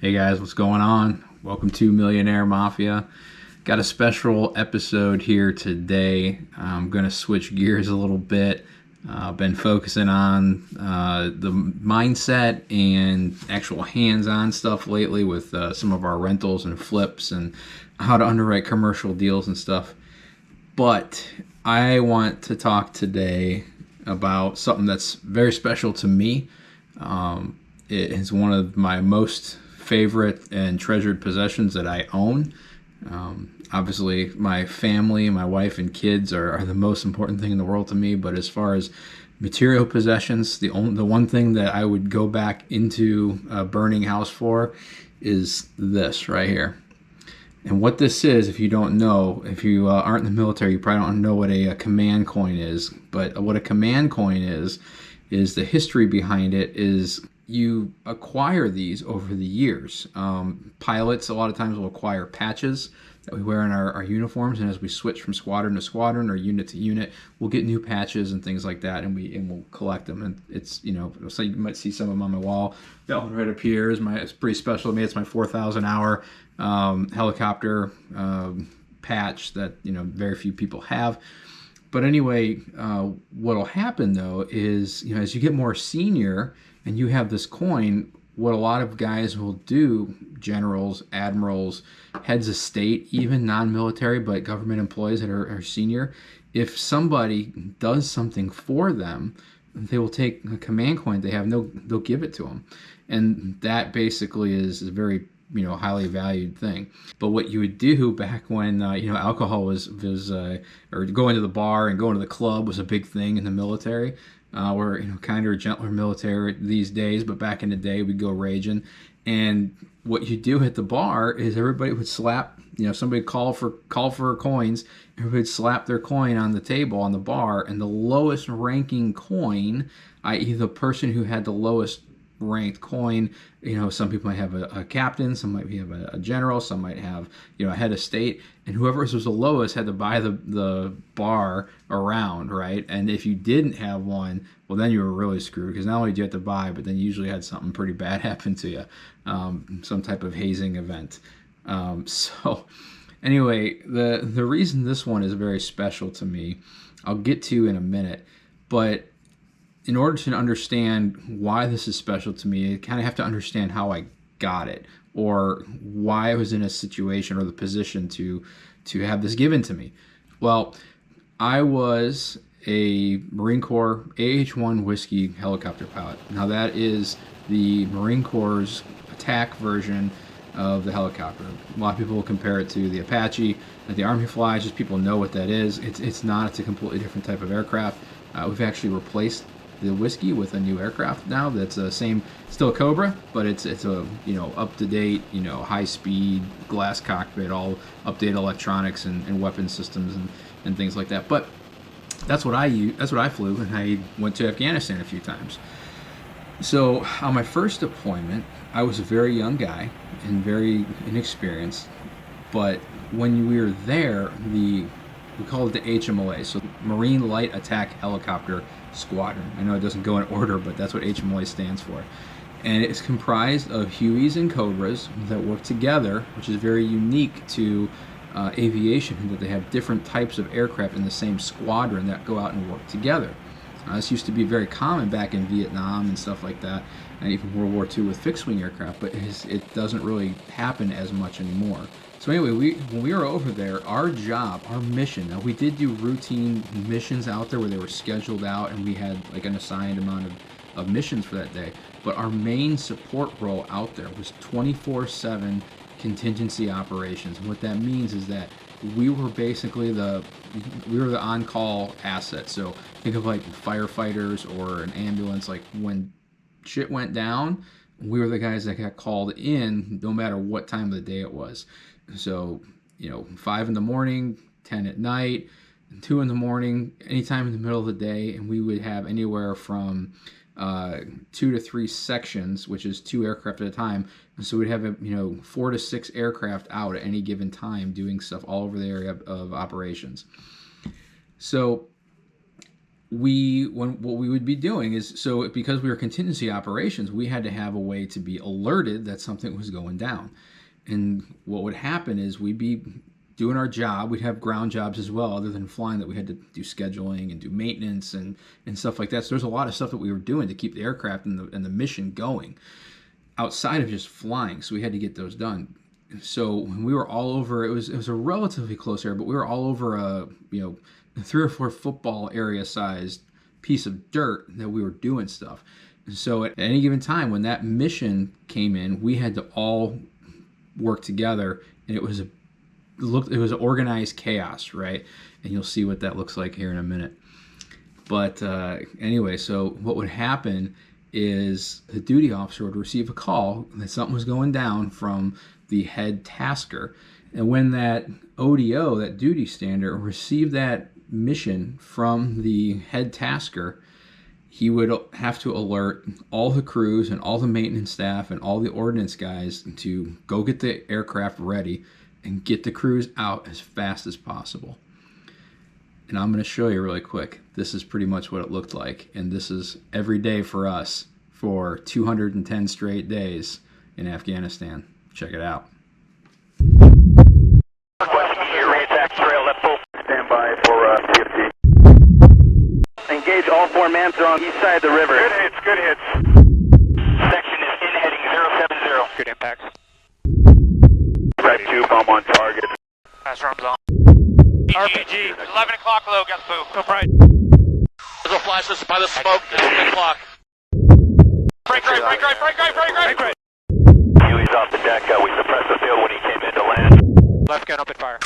Hey guys, what's going on? Welcome to Millionaire Mafia. Got a special episode here today. I'm going to switch gears a little bit. I've been focusing on the mindset and actual hands-on stuff lately with some of our rentals and flips and how to underwrite commercial deals and stuff. But I want to talk today about something that's very special to me. It is one of my most favorite and treasured possessions that I own. Obviously, my family, my wife and kids are the most important thing in the world to me. But as far as material possessions, the one thing that I would go back into a burning house for is this right here. And what this is, if you don't know, if you aren't in the military, you probably don't know what a command coin is. But what a command coin is the history behind it is you acquire these over the years. Pilots a lot of times will acquire patches that we wear in our uniforms, and as we switch from squadron to squadron or unit to unit, we'll get new patches and things like that, and we'll collect them. And it's, so you might see some of them on my wall. That one right up here it's pretty special to me. It's my 4,000 hour helicopter patch that very few people have. But anyway, what'll happen though is as you get more senior and you have this coin, what a lot of guys will do, generals, admirals, heads of state, even non-military but government employees that are senior, if somebody does something for them, they will take a command coin they have, they'll give it to them. And that basically is a very highly valued thing. But what you would do back when alcohol was or going to the bar and going to the club was a big thing in the military. We're kinder, gentler military these days, but back in the day we'd go raging. And what you do at the bar is everybody would slap, somebody call for coins. Everybody would slap their coin on the table on the bar, and the lowest ranking coin, i.e., the person who had the lowest ranked coin, some people might have a captain, some might have a general, some might have a head of state, and whoever was the lowest had to buy the bar around, right? And if you didn't have one, well, then you were really screwed, because not only did you have to buy, but then you usually had something pretty bad happen to you, some type of hazing event. So anyway, the reason this one is very special to me, I'll get to in a minute, but in order to understand why this is special to me, I kind of have to understand how I got it, or why I was in a situation or the position to have this given to me. Well, I was a Marine Corps AH-1 whiskey helicopter pilot. Now that is the Marine Corps' attack version of the helicopter. A lot of people will compare it to the Apache that the Army flies. Just people know what that is. It's not. It's a completely different type of aircraft. We've actually replaced the whiskey with a new aircraft now that's the same, still a Cobra, but it's a up to date, high speed glass cockpit, all updated electronics and weapon systems and things like that. But that's what I flew, and I went to Afghanistan a few times. So on my first deployment, I was a very young guy and very inexperienced, but when we were there, we call it the HMLA, so Marine Light Attack Helicopter Squadron. I know it doesn't go in order, but that's what HMLA stands for. And it's comprised of Hueys and Cobras that work together, which is very unique to aviation, in that they have different types of aircraft in the same squadron that go out and work together. This used to be very common back in Vietnam and stuff like that, and even World War II with fixed-wing aircraft, but it doesn't really happen as much anymore. So anyway, when we were over there, our job, our mission, now we did do routine missions out there where they were scheduled out and we had like an assigned amount of missions for that day, but our main support role out there was 24/7 contingency operations. And what that means is that we were basically the on-call asset. So think of like firefighters or an ambulance. Like when shit went down, we were the guys that got called in no matter what time of the day it was. So 5 in the morning, 10 at night, 2 in the morning, anytime in the middle of the day, and we would have anywhere from 2 to 3 sections, which is 2 aircraft at a time. And so we'd have 4 to 6 aircraft out at any given time doing stuff all over the area of operations. So what we would be doing is, so because we were contingency operations, we had to have a way to be alerted that something was going down. And what would happen is we'd be doing our job. We'd have ground jobs as well, other than flying, that we had to do scheduling and do maintenance and stuff like that. So there's a lot of stuff that we were doing to keep the aircraft and the mission going outside of just flying. So we had to get those done. So when we were all over, it was a relatively close area, but we were all over a 3 or 4 football area sized piece of dirt that we were doing stuff. And so at any given time when that mission came in, we had to all work together, and it was organized chaos, right? And you'll see what that looks like here in a minute. But anyway, so what would happen is the duty officer would receive a call that something was going down from the head tasker. And when that ODO, that duty stander, received that mission from the head tasker, he would have to alert all the crews and all the maintenance staff and all the ordnance guys to go get the aircraft ready and get the crews out as fast as possible. And I'm going to show you really quick. This is pretty much what it looked like. And this is every day for us for 210 straight days in Afghanistan. Check it out. Stand by for TFT. Engage all 4 mans are on east side of the river. Good hits, good hits. Section is in heading 070. Good impacts. Type 2, bomb on target. Fast arms on. RPG. 11 o'clock low, got the boo. Go right. There's a flash by the smoke. It's 10 o'clock. Break right, break right, break right, break right. Break right. He's off the deck. We suppressed the field when he came in to land. Left gun, open fire.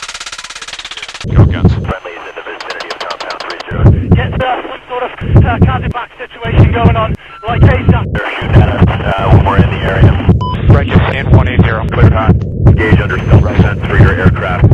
Go guns. Friendly is in the vicinity of compound 30. Get some sort of counter-back situation going on, like ASAP. They're shooting at us when we're in the area. Break it in 180. Clear hot. Engage under self-defense for your aircraft.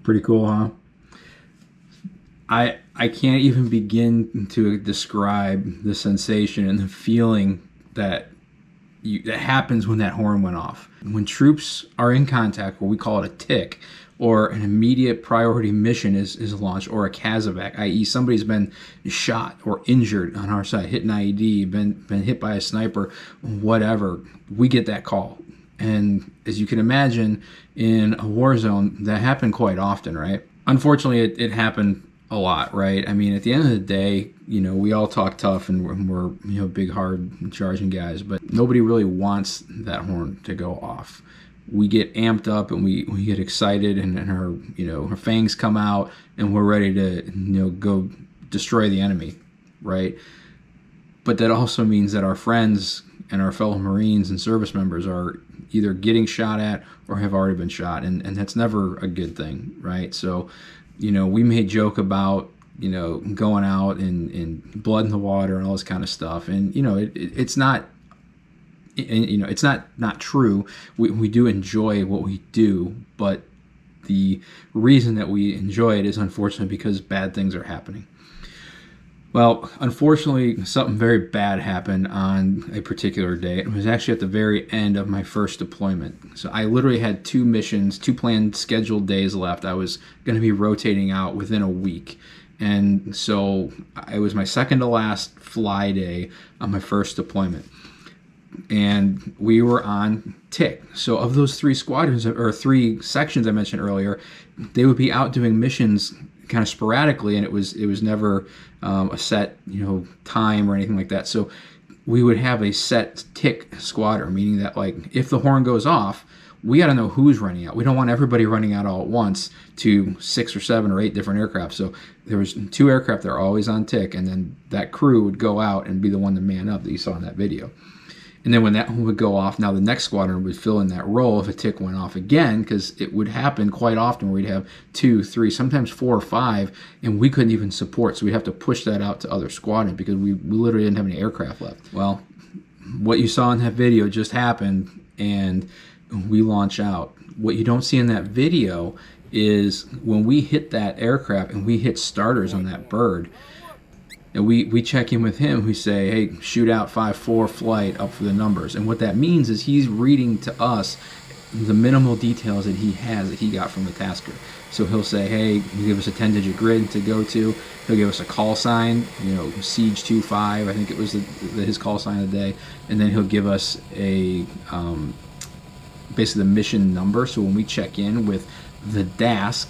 Pretty cool, huh? I can't even begin to describe the sensation and the feeling that happens when that horn went off. When troops are in contact, what we call it a tick, or an immediate priority mission is launched, or a CASEVAC, i.e. somebody's been shot or injured on our side, hit an IED, been hit by a sniper, whatever, we get that call. And as you can imagine, in a war zone, that happened quite often, right? Unfortunately, it happened a lot, right? I mean, at the end of the day, we all talk tough and we're big, hard charging guys, but nobody really wants that horn to go off. We get amped up and we get excited, and our fangs come out and we're ready to go destroy the enemy, right? But that also means that our friends and our fellow Marines and service members are either getting shot at or have already been shot, and that's never a good thing, right? So, we may joke about going out and blood in the water and all this kind of stuff, and it's not it's not true. We do enjoy what we do, but the reason that we enjoy it is unfortunately because bad things are happening. Well, unfortunately, something very bad happened on a particular day. It was actually at the very end of my first deployment. So I literally had 2 missions, 2 planned scheduled days left. I was going to be rotating out within a week. And so it was my second to last fly day on my first deployment. And we were on tick. So of those 3 squadrons, or 3 sections I mentioned earlier, they would be out doing missions kind of sporadically, and it was never a set time or anything like that. So we would have a set tick squadron, meaning that if the horn goes off, we got to know who's running out. We don't want everybody running out all at once to 6 or 7 or 8 different aircraft. So there was 2 aircraft that are always on tick, and then that crew would go out and be the one to man up that you saw in that video. And then when that one would go off, now the next squadron would fill in that role if a tick went off again, because it would happen quite often where we'd have 2, 3, sometimes 4 or 5, and we couldn't even support. So we'd have to push that out to other squadrons because we literally didn't have any aircraft left. Well, what you saw in that video just happened, and we launch out. What you don't see in that video is when we hit that aircraft and we hit starters on that bird, and we check in with him, we say, hey, shoot out 5-4 flight up for the numbers. And what that means is he's reading to us the minimal details that he has that he got from the tasker. So he'll say, hey, he'll give us a 10-digit grid to go to. He'll give us a call sign, Siege 25, I think it was his call sign of the day. And then he'll give us a basically the mission number. So when we check in with the DASC,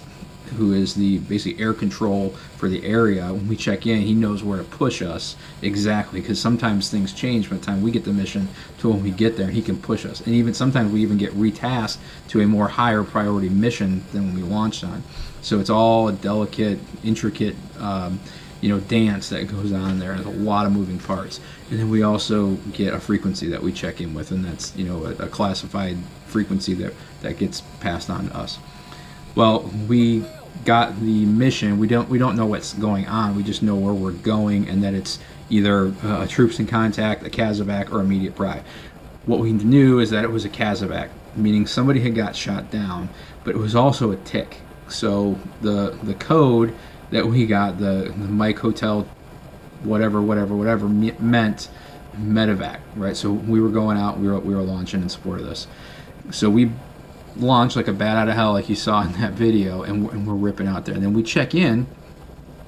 who is the basically air control for the area, when we check in, he knows where to push us exactly, because sometimes things change from the time we get the mission to when we get there. He can push us, and even sometimes we even get retasked to a more higher priority mission than when we launched on. So it's all a delicate, intricate dance that goes on there. There's a lot of moving parts. And then we also get a frequency that we check in with, and that's a classified frequency that gets passed on to us. Well, we got the mission. We don't know what's going on. We just know where we're going, and that it's either troops in contact, a CASEVAC, or immediate pry. What we knew is that it was a CASEVAC, meaning somebody had got shot down, but it was also a tick. So the code that we got, the Mike Hotel whatever meant Medivac, right? So we were going out, we were launching in support of this. So we launched like a bat out of hell, like you saw in that video, and we're ripping out there. And then we check in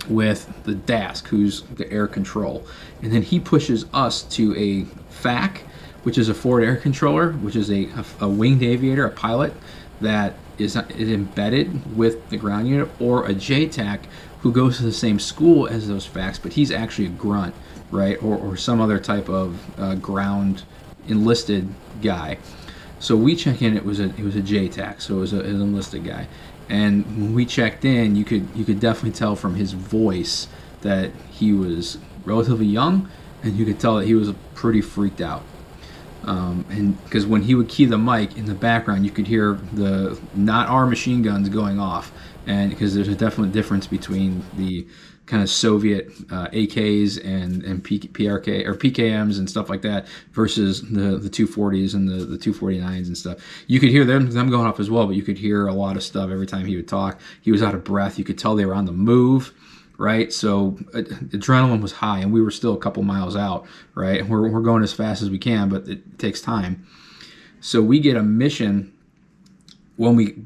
with the DASC, who's the air control, and then he pushes us to a FAC, which is a forward air controller, which is a winged aviator, a pilot that is embedded with the ground unit, or a JTAC who goes to the same school as those FACs, but he's actually a grunt, right, or some other type of ground enlisted guy. So we check in. It was a JTAC, so it was an enlisted guy. And when we checked in, you could definitely tell from his voice that he was relatively young, and you could tell that he was pretty freaked out. And because when he would key the mic in the background, you could hear not our machine guns going off, and because there's a definite difference between the kind of Soviet AKs and PRK or PKMs and stuff like that versus the 240s and the 249s and stuff. You could hear them going off as well, but you could hear a lot of stuff every time he would talk. He was out of breath. You could tell they were on the move, right? So adrenaline was high, and we were still a couple miles out, right? And we're going as fast as we can, but it takes time. So we get a mission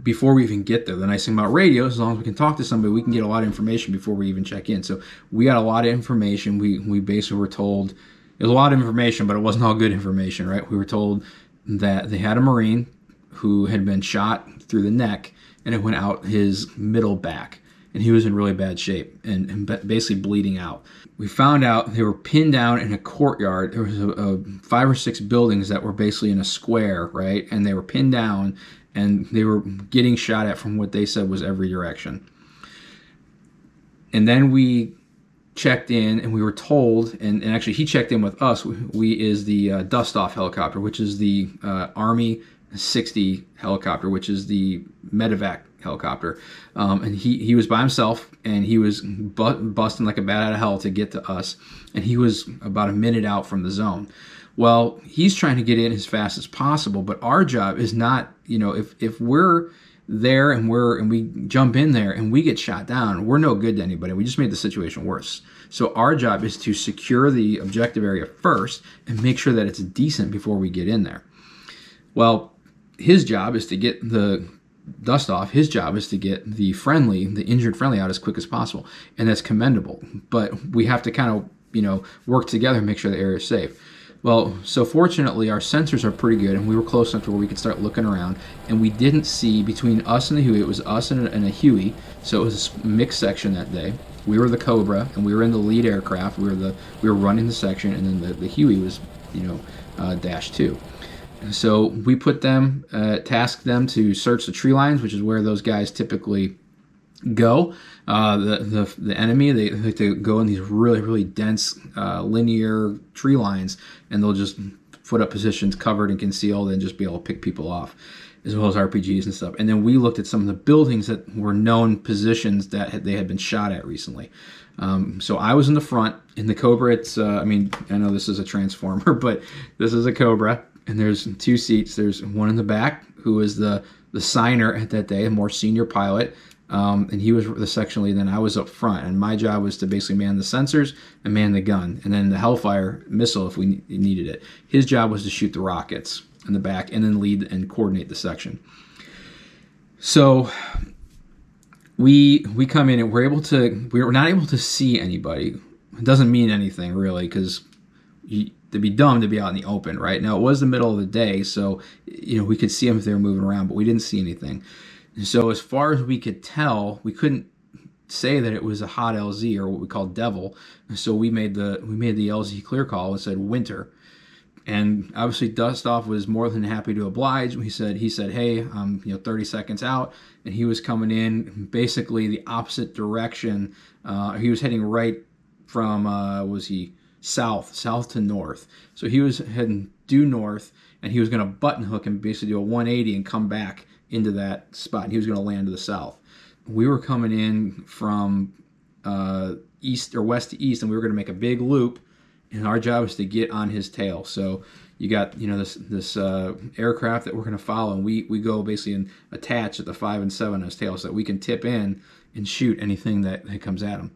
before we even get there. The nice thing about radio is as long as we can talk to somebody, we can get a lot of information before we even check in. So we got a lot of information. We basically were told, it was a lot of information, but it wasn't all good information, right? We were told that they had a Marine who had been shot through the neck, and it went out his middle back, and he was in really bad shape and basically bleeding out. We found out they were pinned down in a courtyard. There was 5 or 6 buildings that were basically in a square, right? And they were pinned down, and they were getting shot at from what they said was every direction. And then we checked in, and we were told, and actually he checked in with us, we is the dust-off helicopter, which is the Army 60 helicopter, which is the Medivac helicopter. And he was by himself, and he was busting like a bat out of hell to get to us, and he was about a minute out from the zone. Well, he's trying to get in as fast as possible, but our job is not, if we're there and we jump in there and we get shot down, we're no good to anybody. We just made the situation worse. So our job is to secure the objective area first and make sure that it's decent before we get in there. Well, his job is to get the dust off. His job is to get the injured friendly out as quick as possible, and that's commendable. But we have to kind of, work together and make sure the area is safe. Well, so fortunately, our sensors are pretty good, and we were close enough to where we could start looking around, and we didn't see, between us and the Huey, it was us and a Huey, so it was a mixed section that day. We were the Cobra, and we were in the lead aircraft. We were running the section, and then the Huey was, dash 2. And so we put them, tasked them to search the tree lines, which is where those guys typically go. The enemy, they like to go in these really, really dense linear tree lines, and they'll just foot up positions covered and concealed and just be able to pick people off, as well as RPGs and stuff. And then we looked at some of the buildings that were known positions that they had been shot at recently. So I was in the front. In the Cobra, it's, I know this is a Transformer, but this is a Cobra. And there's 2 seats. There's one in the back, who was the signer at that day, a more senior pilot. And he was the section lead, and then I was up front. And my job was to basically man the sensors and man the gun. And then the Hellfire missile, if we needed it. His job was to shoot the rockets in the back and then lead and coordinate the section. So we come in and we were not able to see anybody. It doesn't mean anything really, because it'd be dumb to be out in the open, right? Now, it was the middle of the day, so we could see them if they were moving around, but we didn't see anything. And so as far as we could tell, we couldn't say that it was a hot LZ or what we call devil. And so we made the LZ clear call and said winter. And obviously Dustoff was more than happy to oblige. He said, hey, 30 seconds out, and he was coming in basically the opposite direction. He was heading right from south to north. So he was heading due north, and he was going to button hook and basically do a 180 and come back into that spot. And he was going to land to the south. We were coming in from east or west to east, and we were going to make a big loop. And our job is to get on his tail. So you got this aircraft that we're going to follow, and we go basically and attach at the 5 and 7 on his tail so that we can tip in and shoot anything that comes at him.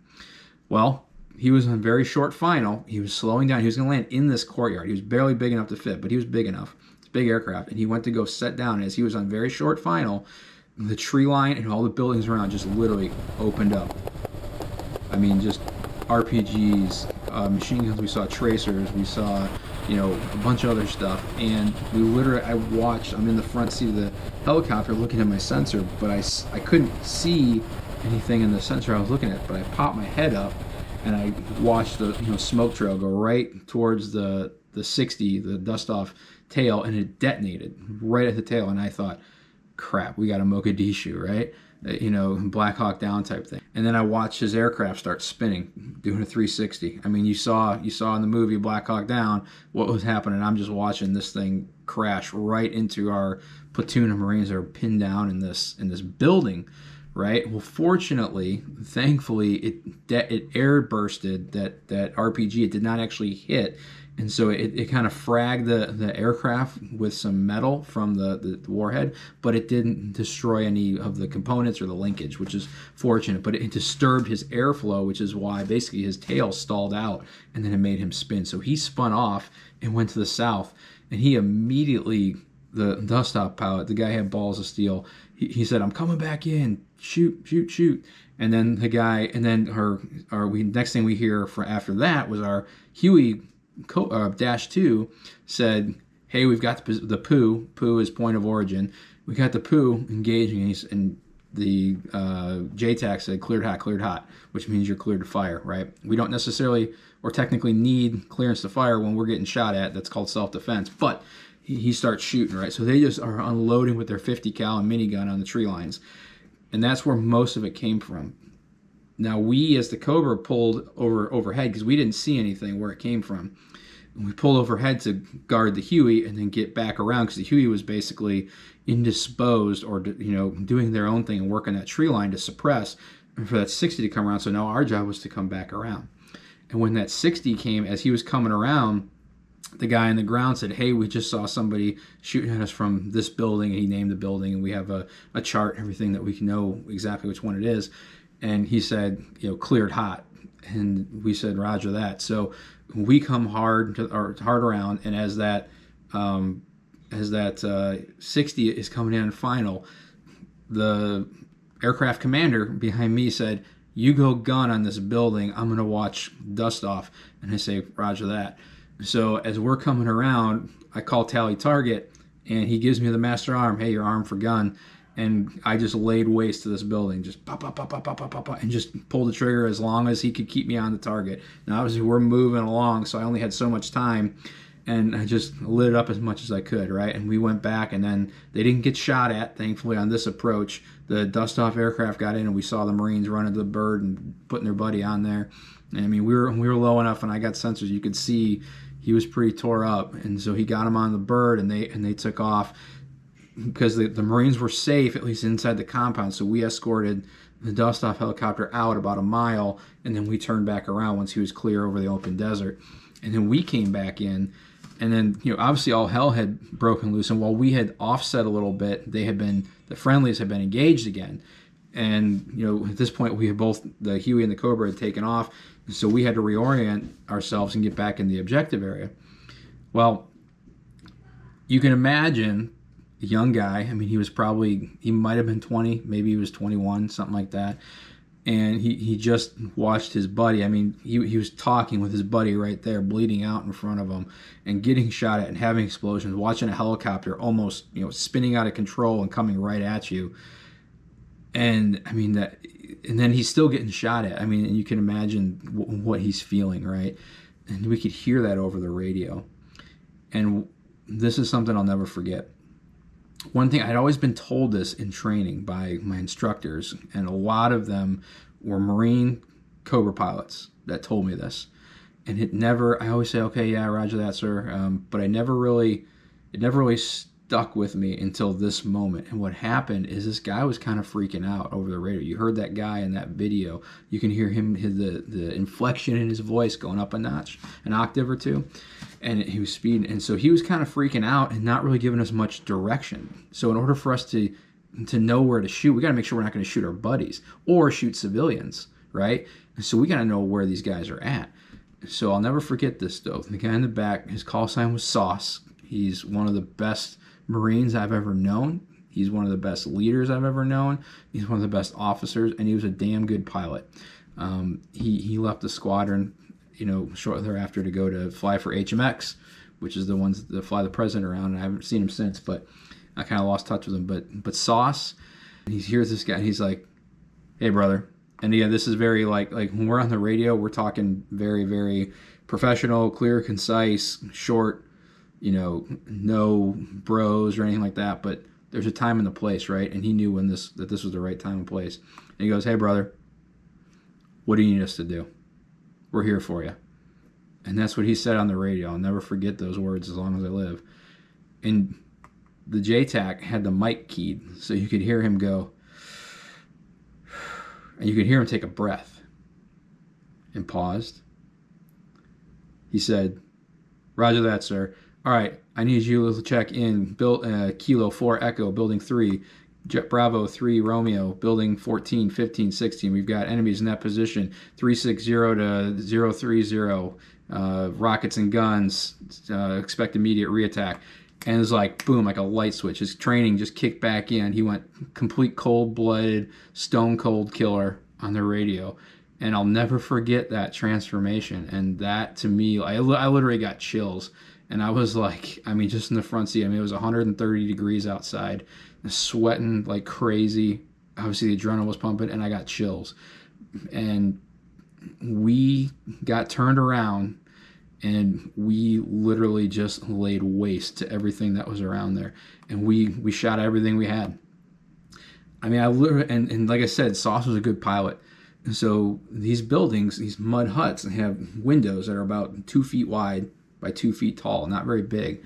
Well, he was on very short final. He was slowing down. He was going to land in this courtyard. He was barely big enough to fit, but he was big enough. It's a big aircraft, and he went to go set down. And as he was on very short final, the tree line and all the buildings around just literally opened up. I mean, just RPGs, machine guns. We saw tracers. We saw, a bunch of other stuff. And we literally, I'm in the front seat of the helicopter looking at my sensor, but I couldn't see anything in the sensor I was looking at. But I popped my head up, and I watched the smoke trail go right towards the 60, the Dustoff tail, and it detonated right at the tail. And I thought, crap, we got a Mogadishu, right? Black Hawk Down type thing. And then I watched his aircraft start spinning, doing a 360. I mean, you saw in the movie Black Hawk Down what was happening. I'm just watching this thing crash right into our platoon of Marines that are pinned down in this building, right? Well, fortunately, thankfully, it air bursted that RPG. It did not actually hit. And so it kind of fragged the aircraft with some metal from the warhead, but it didn't destroy any of the components or the linkage, which is fortunate. But it disturbed his airflow, which is why basically his tail stalled out, and then it made him spin. So he spun off and went to the south, and he immediately, the Dustoff pilot, the guy had balls of steel, he said, "I'm coming back in, shoot." And then the guy, and then next thing we hear after that was our Huey -2 said, "Hey, we've got the poo. Poo is point of origin. We got the poo engaging." And the JTAC said, cleared hot, which means you're cleared to fire, right? We don't necessarily or technically need clearance to fire when we're getting shot at. That's called self-defense. But he starts shooting, right? So they just are unloading with their 50 cal and minigun on the tree lines. And that's where most of it came from. Now, we, as the Cobra, pulled overhead because we didn't see anything where it came from. We pulled overhead to guard the Huey and then get back around because the Huey was basically indisposed or, doing their own thing and working that tree line to suppress and for that 60 to come around. So now our job was to come back around. And when that 60 came, as he was coming around, the guy on the ground said, "Hey, we just saw somebody shooting at us from this building." And he named the building, and we have a chart and everything that we can know exactly which one it is. And he said, cleared hot. And we said, roger that. So we come hard around, and as that 60 is coming in final, the aircraft commander behind me said, "You go gun on this building. I'm going to watch Dustoff." And I say, roger that. So as we're coming around, I call tally target, and he gives me the master arm. "Hey, you're armed for gun." And I just laid waste to this building, just pop, and just pulled the trigger as long as he could keep me on the target. Now, obviously, we're moving along, so I only had so much time, and I just lit it up as much as I could, right? And we went back, and then they didn't get shot at, thankfully, on this approach. The Dustoff aircraft got in, and we saw the Marines running to the bird and putting their buddy on there. And I mean, we were low enough, and I got sensors. You could see, he was pretty tore up, and so he got him on the bird, and they took off because the Marines were safe, at least inside the compound. So we escorted the dust-off helicopter out about a mile, and then we turned back around once he was clear over the open desert. And then we came back in, and then, you know, obviously all hell had broken loose, and while we had offset a little bit, the friendlies had been engaged again. And, you know, at this point, we had both, the Huey and the Cobra had taken off, so we had to reorient ourselves and get back in the objective area. Well, you can imagine a young guy. I mean, he might have been 20, maybe he was 21, something like that. And he just watched his buddy. I mean, he was talking with his buddy right there, bleeding out in front of him, and getting shot at and having explosions, watching a helicopter almost, you know, spinning out of control and coming right at you. And I mean and then he's still getting shot at. I mean, and you can imagine what he's feeling, right? And we could hear that over the radio. And this is something I'll never forget. One thing, I'd always been told this in training by my instructors, and a lot of them were Marine Cobra pilots that told me this. And I always say, okay, yeah, roger that, sir. But it never really stuck with me until this moment. And what happened is this guy was kind of freaking out over the radio. You heard that guy in that video. You can hear him, the inflection in his voice going up a notch, an octave or two. And he was speeding. And so he was kind of freaking out and not really giving us much direction. So in order for us to know where to shoot, we got to make sure we're not going to shoot our buddies or shoot civilians, right? And so we got to know where these guys are at. So I'll never forget this, though. The guy in the back, his call sign was Sauce. He's one of the best Marines I've ever known. He's one of the best leaders I've ever known. He's one of the best officers, and he was a damn good pilot. He left the squadron, you know, shortly thereafter to go to fly for HMX, which is the ones that fly the president around, and I haven't seen him since, but I kind of lost touch with him. But Sauce, he hears this guy, and he's like, "Hey, brother." And yeah, this is very like when we're on the radio, we're talking very, very professional, clear, concise, short, you know, no bros or anything like that, but there's a time and a place, right? And he knew that this was the right time and place. And he goes, "Hey, brother, what do you need us to do? We're here for you." And that's what he said on the radio. I'll never forget those words as long as I live. And the JTAC had the mic keyed, so you could hear him go, and you could hear him take a breath, and paused. He said, "Roger that, sir. All right, I need you to check in Kilo 4 Echo, Building 3, Jet Bravo 3 Romeo, Building 14, 15, 16. We've got enemies in that position, 360 to 030, rockets and guns, expect immediate reattack." And it was like, boom, like a light switch. His training just kicked back in. He went complete cold-blooded, stone-cold killer on the radio. And I'll never forget that transformation. And that, to me, I literally got chills. And I was like, I mean, just in the front seat. I mean, it was 130 degrees outside, sweating like crazy. Obviously, the adrenaline was pumping, and I got chills. And we got turned around, and we literally just laid waste to everything that was around there. And we shot everything we had. I mean, I literally, and like I said, Sauce was a good pilot. And so these buildings, these mud huts, have windows that are about 2 feet wide by 2 feet tall, not very big.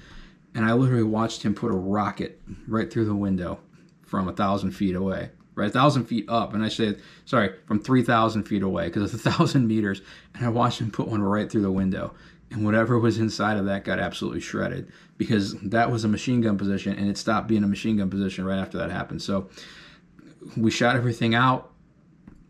And I literally watched him put a rocket right through the window from 1,000 feet away, right? 1,000 feet up. And I said, sorry, from 3,000 feet away, because it's 1,000 meters. And I watched him put one right through the window. And whatever was inside of that got absolutely shredded, because that was a machine gun position, and it stopped being a machine gun position right after that happened. So we shot everything out.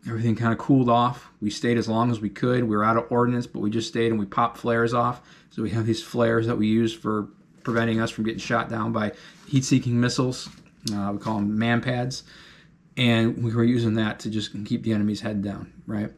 Everything kind of cooled off. We stayed as long as we could. We were out of ordnance, but we just stayed, and we popped flares off. So we have these flares that we use for preventing us from getting shot down by heat-seeking missiles. We call them man pads. And we were using that to just keep the enemy's head down, right?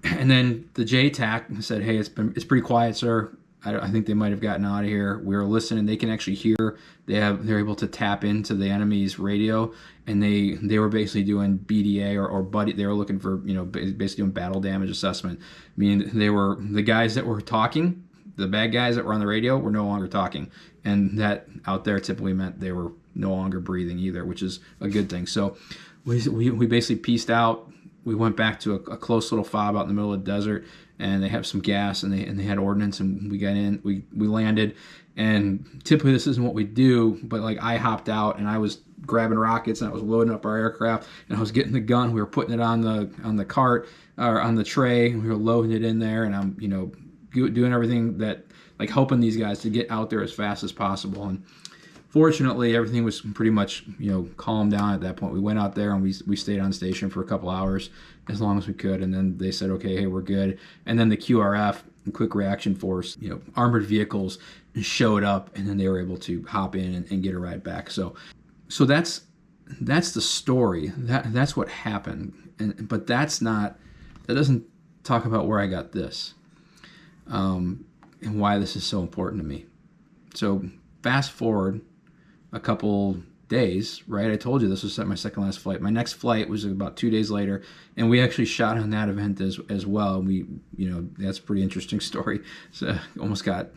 And then the JTAC said, "Hey, it's pretty quiet, sir. I think they might have gotten out of here." We were listening. They can actually hear. They're able to tap into the enemy's radio, and they were basically doing BDA or buddy. They were looking for, you know, basically doing battle damage assessment. Meaning they were the guys that were talking, the bad guys that were on the radio were no longer talking, and that out there typically meant they were no longer breathing either, which is a good thing. So we basically pieced out. we went back to a close little fob out in the middle of the desert, and they have some gas, and they had ordnance, and we got in, we landed, and typically this isn't what we do, but like I hopped out and I was grabbing rockets and I was loading up our aircraft, and I was getting the gun, we were putting it on the cart or on the tray, and we were loading it in there, and I'm doing everything that, like, helping these guys to get out there as fast as possible. And fortunately, everything was pretty much, calmed down at that point. We went out there and we stayed on station for a couple hours, as long as we could. And then they said, okay, hey, we're good. And then the QRF, the Quick Reaction Force, armored vehicles showed up, and then they were able to hop in and get a ride back. So that's the story. That's what happened. But that doesn't talk about where I got this, and why this is so important to me. So fast forward a couple days, right? I told you this was my second last flight. My next flight was about 2 days later, and we actually shot on that event as well. We, that's a pretty interesting story. So almost got,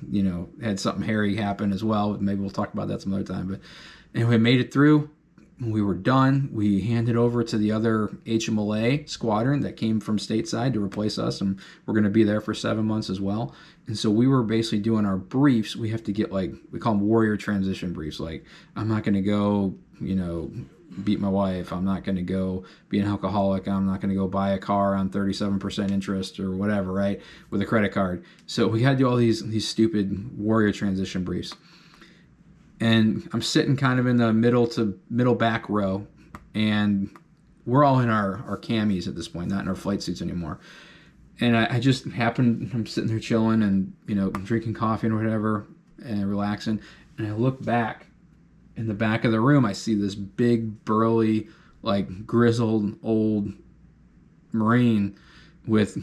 had something hairy happen as well. Maybe we'll talk about that some other time. But anyway, made it through. We were done. We handed over to the other HMLA squadron that came from stateside to replace us, and we're going to be there for 7 months as well. And so we were basically doing our briefs. We have to get, like, we call them warrior transition briefs. Like, I'm not going to go, beat my wife. I'm not going to go be an alcoholic. I'm not going to go buy a car on 37% interest or whatever, right, with a credit card. So we had to do all these stupid warrior transition briefs. And I'm sitting kind of in the middle back row, and we're all in our camis at this point, not in our flight suits anymore. And I just happened, I'm sitting there chilling and, drinking coffee and whatever and relaxing. And I look back in the back of the room, I see this big, burly, like grizzled old Marine with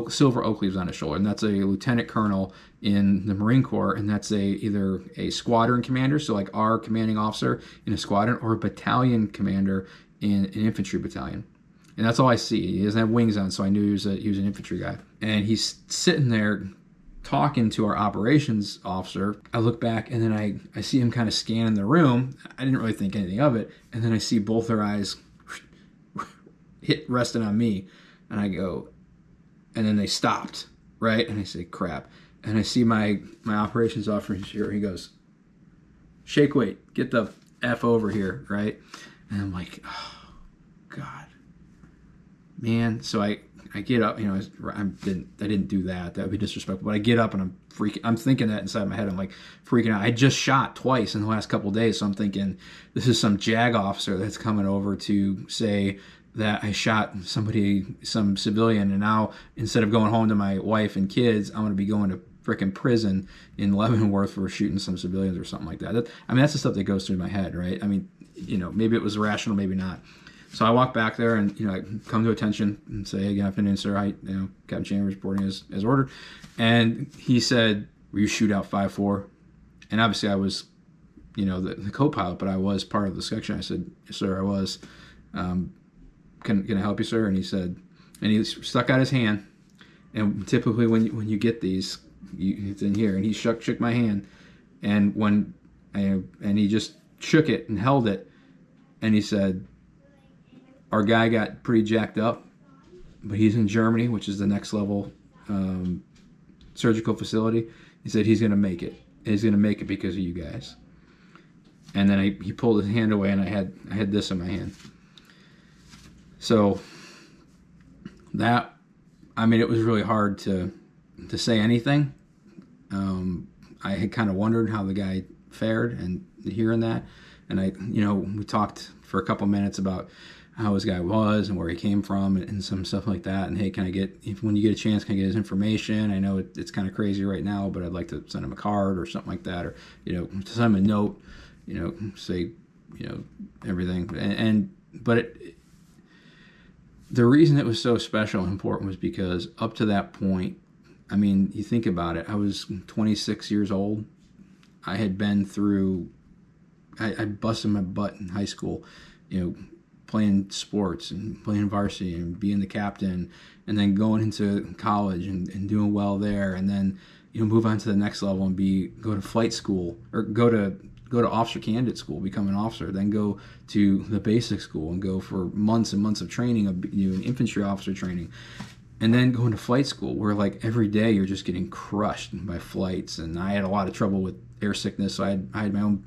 silver oak leaves on his shoulder, and that's a lieutenant colonel in the Marine Corps, and that's either a squadron commander, so like our commanding officer in a squadron, or a battalion commander in an infantry battalion. And that's all I see. He doesn't have wings on, so I knew he was an infantry guy. And he's sitting there talking to our operations officer. I look back, and then I see him kind of scanning the room. I didn't really think anything of it, and then I see both their eyes resting on me, and I go, and then they stopped, right? And I say, crap. And I see my operations officer here. He goes, shake weight, get the F over here, right? And I'm like, oh, God. Man. So I get up, I didn't do that. That would be disrespectful. But I get up and I'm thinking that inside my head. I'm like freaking out. I just shot twice in the last couple of days. So I'm thinking this is some JAG officer that's coming over to say that I shot some civilian, and now instead of going home to my wife and kids, I'm going to be going to frickin' prison in Leavenworth for shooting some civilians or something like that. That's the stuff that goes through my head, right? I mean, maybe it was rational, maybe not. So I walk back there and, I come to attention and say, hey, good afternoon, sir. Captain Chambers reporting as ordered. And he said, were you shoot out 5-4? And obviously I was, the co-pilot, but I was part of the section. I said, yes, sir, I was. Can I help you, sir? And he said, and he stuck out his hand. And typically when you get these, it's in here. And he shook my hand. And and he just shook it and held it. And he said, our guy got pretty jacked up, but he's in Germany, which is the next level surgical facility. He said he's going to make it. And he's going to make it because of you guys. And then he pulled his hand away, and I had this in my hand. So it was really hard to say anything. I had kind of wondered how the guy fared, and hearing that, and we talked for a couple minutes about how his guy was and where he came from and some stuff like that. And hey, when you get a chance, can I get his information? I know it's kind of crazy right now, but I'd like to send him a card or something like that, or send him a note, say everything. But the reason it was so special and important was because up to that point, you think about it, I was 26 years old. I had been through, I busted my butt in high school, playing sports and playing varsity and being the captain, and then going into college and doing well there, and then move on to the next level and go to flight school, or go to go to officer candidate school, become an officer, then go to the basic school and go for months and months of training, of infantry officer training, and then go into flight school where like every day you're just getting crushed by flights. And I had a lot of trouble with air sickness, so I had my own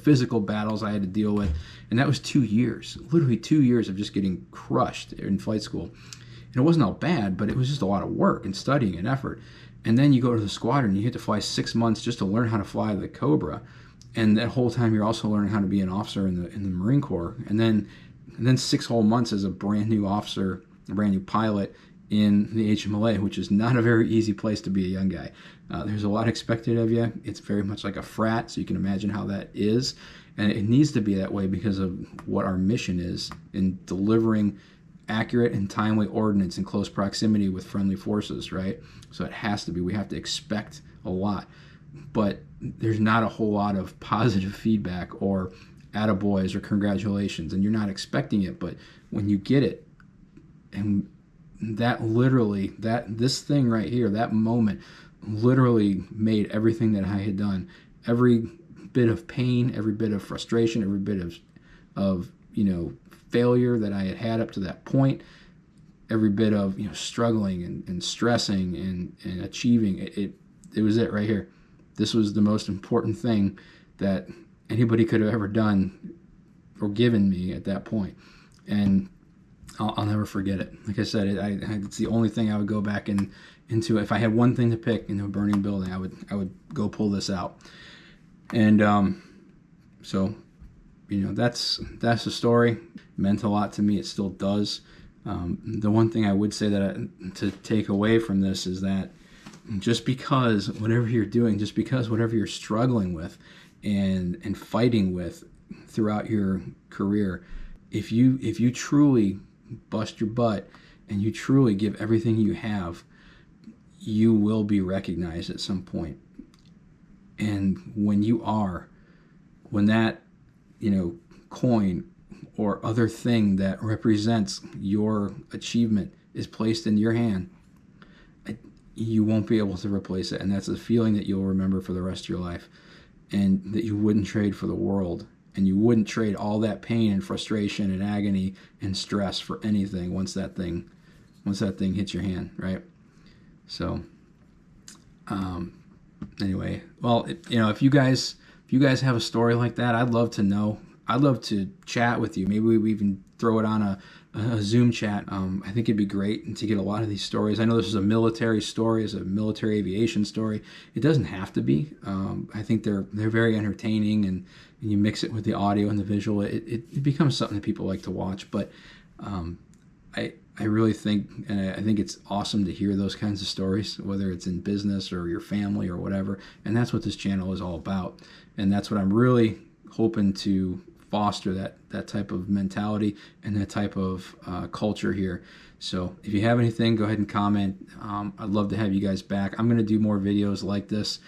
physical battles I had to deal with, and that was 2 years, literally 2 years of just getting crushed in flight school. And it wasn't all bad, but it was just a lot of work and studying and effort. And then you go to the squadron, you have to fly 6 months just to learn how to fly the Cobra, and that whole time you're also learning how to be an officer in the Marine Corps, and then 6 whole months as a brand new officer, a brand new pilot in the HMLA, which is not a very easy place to be a young guy. There's a lot expected of you. It's very much like a frat, so you can imagine how that is. And it needs to be that way because of what our mission is in delivering accurate and timely ordnance in close proximity with friendly forces, right? So it has to be. We have to expect a lot. But there's not a whole lot of positive feedback or attaboys or congratulations, and you're not expecting it. But when you get it, and that literally, this thing right here, that moment literally made everything that I had done, every bit of pain, every bit of frustration, every bit of failure that I had up to that point, every bit of struggling and stressing and achieving, it was it right here. This was the most important thing that anybody could have ever done or given me at that point. And I'll never forget it. Like I said, it's the only thing I would go back into. If I had one thing to pick into a burning building, I would go pull this out. And so, that's the story. It meant a lot to me. It still does. The one thing I would say to take away from this is that just because whatever you're doing, just because whatever you're struggling with and fighting with throughout your career, if you truly bust your butt and you truly give everything you have, you will be recognized at some point. And when that coin or other thing that represents your achievement is placed in your hand, you won't be able to replace it. And that's a feeling that you'll remember for the rest of your life, and that you wouldn't trade for the world. And you wouldn't trade all that pain and frustration and agony and stress for anything once that thing hits your hand, right? So, anyway, well, if you guys have a story like that, I'd love to know. I'd love to chat with you. Maybe we even throw it on a Zoom chat. I think it'd be great to get a lot of these stories. I know this is a military story, it's a military aviation story. It doesn't have to be. I think they're very entertaining, and you mix it with the audio and the visual, it becomes something that people like to watch. But I really think, and I think it's awesome to hear those kinds of stories, whether it's in business or your family or whatever. And that's what this channel is all about. And that's what I'm really hoping to foster, that type of mentality and that type of culture here. So if you have anything, go ahead and comment. I'd love to have you guys back. I'm going to do more videos like this.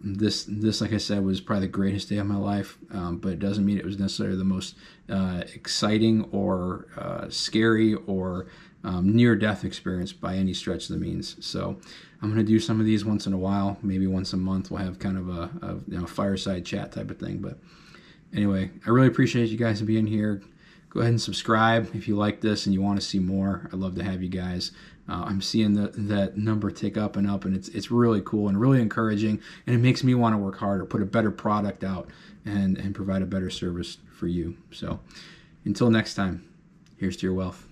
This, like I said, was probably the greatest day of my life, but it doesn't mean it was necessarily the most exciting or scary or near-death experience by any stretch of the means. So I'm going to do some of these once in a while, maybe once a month. We'll have kind of a fireside chat type of thing. But anyway, I really appreciate you guys being here. Go ahead and subscribe if you like this and you want to see more. I'd love to have you guys. I'm seeing that number tick up and up, and it's really cool and really encouraging, and it makes me want to work harder, put a better product out, and provide a better service for you. So until next time, here's to your wealth.